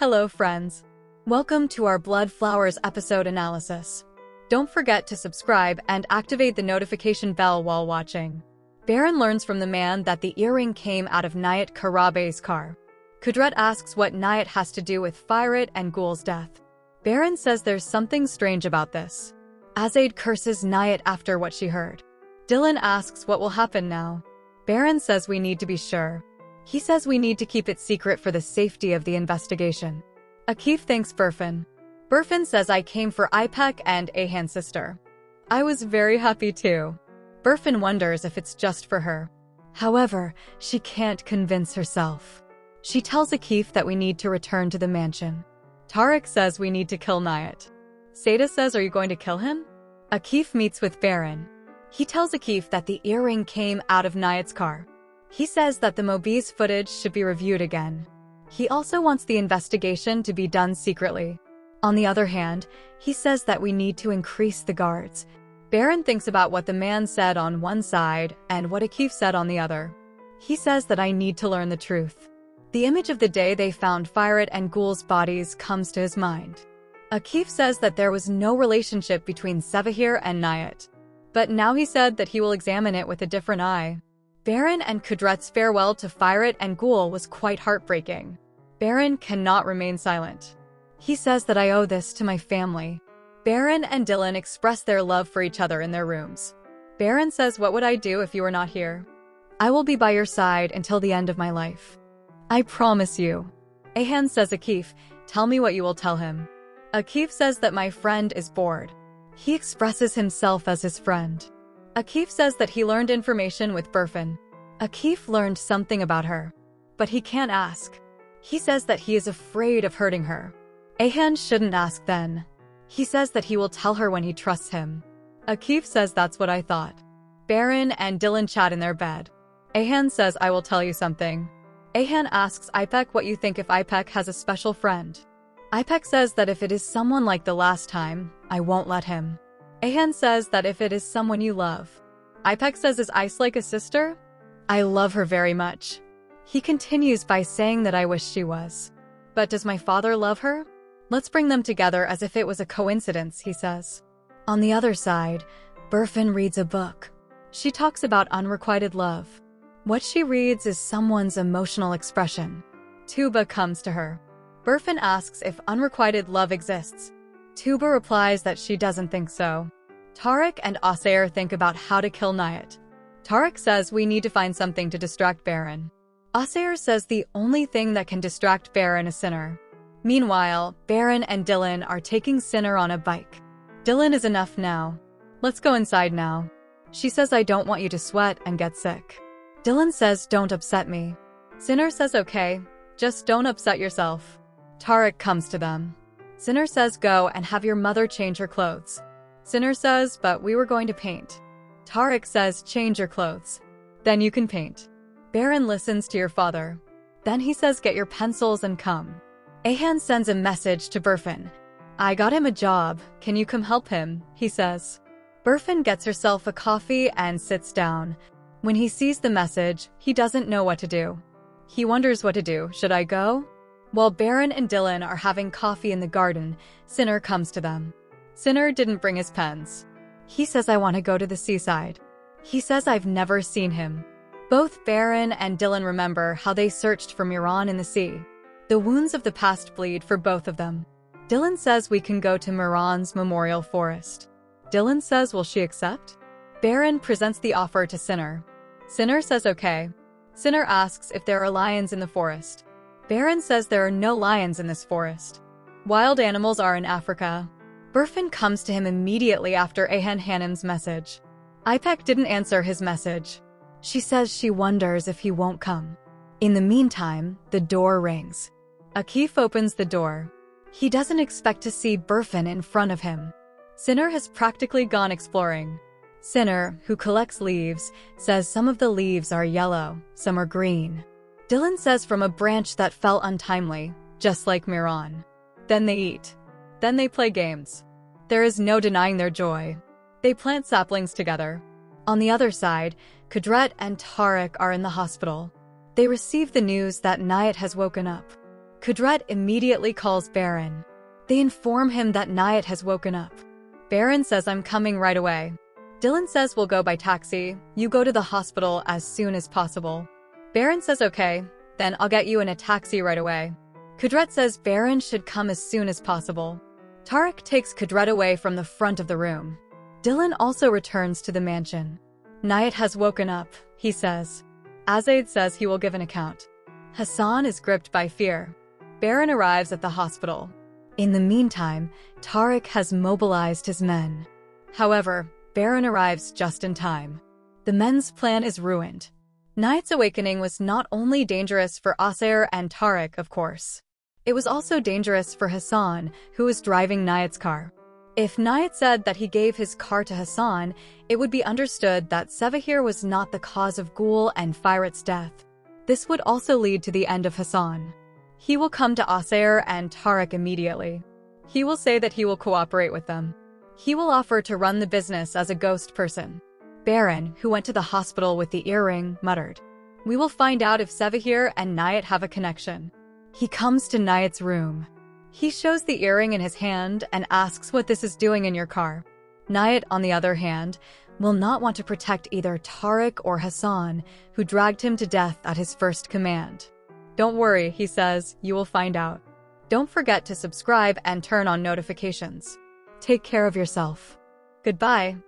Hello, friends. Welcome to our Blood Flowers episode analysis. Don't forget to subscribe and activate the notification bell while watching. Baron learns from the man that the earring came out of Nayat Karabay's car. Kudret asks what Nayat has to do with Firat and Ghul's death. Baron says there's something strange about this. Azaid curses Nayat after what she heard. Dylan asks what will happen now. Baron says we need to be sure. He says we need to keep it secret for the safety of the investigation. Akif thanks Burfin. Burfin says I came for Ipek and Ahan's sister. I was very happy too. Burfin wonders if it's just for her. However, she can't convince herself. She tells Akif that we need to return to the mansion. Tariq says we need to kill Nayat. Seda says, are you going to kill him? Akif meets with Baron. He tells Akif that the earring came out of Nayat's car. He says that the Mobi's footage should be reviewed again. He also wants the investigation to be done secretly. On the other hand, he says that we need to increase the guards. Baron thinks about what the man said on one side and what Akif said on the other. He says that I need to learn the truth. The image of the day they found Firat and Ghul's bodies comes to his mind. Akif says that there was no relationship between Sevahir and Nayat. But now he said that he will examine it with a different eye. Baron and Kudret's farewell to Firat and Ghul was quite heartbreaking. Baron cannot remain silent. He says that I owe this to my family. Baron and Dylan express their love for each other in their rooms. Baron says, what would I do if you were not here? I will be by your side until the end of my life. I promise you. Ahan says, Akif, tell me what you will tell him. Akif says that my friend is bored. He expresses himself as his friend. Akif says that he learned information with Burfin. Akif learned something about her. But he can't ask. He says that he is afraid of hurting her. Ahan shouldn't ask then. He says that he will tell her when he trusts him. Akif says that's what I thought. Baron and Dylan chat in their bed. Ahan says I will tell you something. Ahan asks Ipek what you think if Ipek has a special friend. Ipek says that if it is someone like the last time, I won't let him. Ahan says that if it is someone you love. Ipek says, is Ice like a sister? I love her very much. He continues by saying that I wish she was. But does my father love her? Let's bring them together as if it was a coincidence, he says. On the other side, Burfin reads a book. She talks about unrequited love. What she reads is someone's emotional expression. Tuba comes to her. Burfin asks if unrequited love exists. Tuba replies that she doesn't think so. Tariq and Asair think about how to kill Nayat. Tariq says we need to find something to distract Baron. Asair says the only thing that can distract Baron is Sinner. Meanwhile, Baron and Dylan are taking Sinner on a bike. Dylan is enough now. Let's go inside now. She says I don't want you to sweat and get sick. Dylan says don't upset me. Sinner says okay, just don't upset yourself. Tariq comes to them. Sinner says go and have your mother change her clothes. Sinner says but we were going to paint. Tariq says change your clothes. Then you can paint. Baron listens to your father. Then he says get your pencils and come. Ahan sends a message to Burfin. I got him a job, can you come help him, he says. Burfin gets herself a coffee and sits down. When he sees the message, he doesn't know what to do. He wonders what to do, should I go? While Baron and Dylan are having coffee in the garden, Sinner comes to them. Sinner didn't bring his pens. He says I want to go to the seaside. He says I've never seen him. Both Baron and Dylan remember how they searched for Miran in the sea. The wounds of the past bleed for both of them. Dylan says we can go to Miran's memorial forest. Dylan says will she accept? Baron presents the offer to Sinner. Sinner says okay. Sinner asks if there are lions in the forest. Baron says there are no lions in this forest. Wild animals are in Africa. Burfin comes to him immediately after Ahan Hanim's message. Ipek didn't answer his message. She says she wonders if he won't come. In the meantime, the door rings. Akif opens the door. He doesn't expect to see Burfin in front of him. Sinner has practically gone exploring. Sinner, who collects leaves, says some of the leaves are yellow, some are green. Dylan says from a branch that fell untimely, just like Miran. Then they eat. Then they play games. There is no denying their joy. They plant saplings together. On the other side, Kudret and Tariq are in the hospital. They receive the news that Nayat has woken up. Kudret immediately calls Baron. They inform him that Niyat has woken up. Baron says, "I'm coming right away." Dylan says, "We'll go by taxi. You go to the hospital as soon as possible." Baron says, "Okay, then I'll get you in a taxi right away." Kudret says Baron should come as soon as possible. Tarek takes Kudret away from the front of the room. Dylan also returns to the mansion. Niyat has woken up, he says. Azaid says he will give an account. Hassan is gripped by fear. Baron arrives at the hospital. In the meantime, Tarek has mobilized his men. However, Baron arrives just in time. The men's plan is ruined. Niyat's awakening was not only dangerous for Asair and Tarek, of course. It was also dangerous for Hassan, who was driving Niyat's car. If Niyat said that he gave his car to Hassan, it would be understood that Sevahir was not the cause of Ghul and Firat's death. This would also lead to the end of Hassan. He will come to Asair and Tarek immediately. He will say that he will cooperate with them. He will offer to run the business as a ghost person. Baron, who went to the hospital with the earring, muttered, "We will find out if Sevahir and Niyat have a connection." He comes to Niyat's room. He shows the earring in his hand and asks what this is doing in your car. Niyat, on the other hand, will not want to protect either Tarek or Hassan, who dragged him to death at his first command. "Don't worry," he says, "you will find out." Don't forget to subscribe and turn on notifications. Take care of yourself. Goodbye.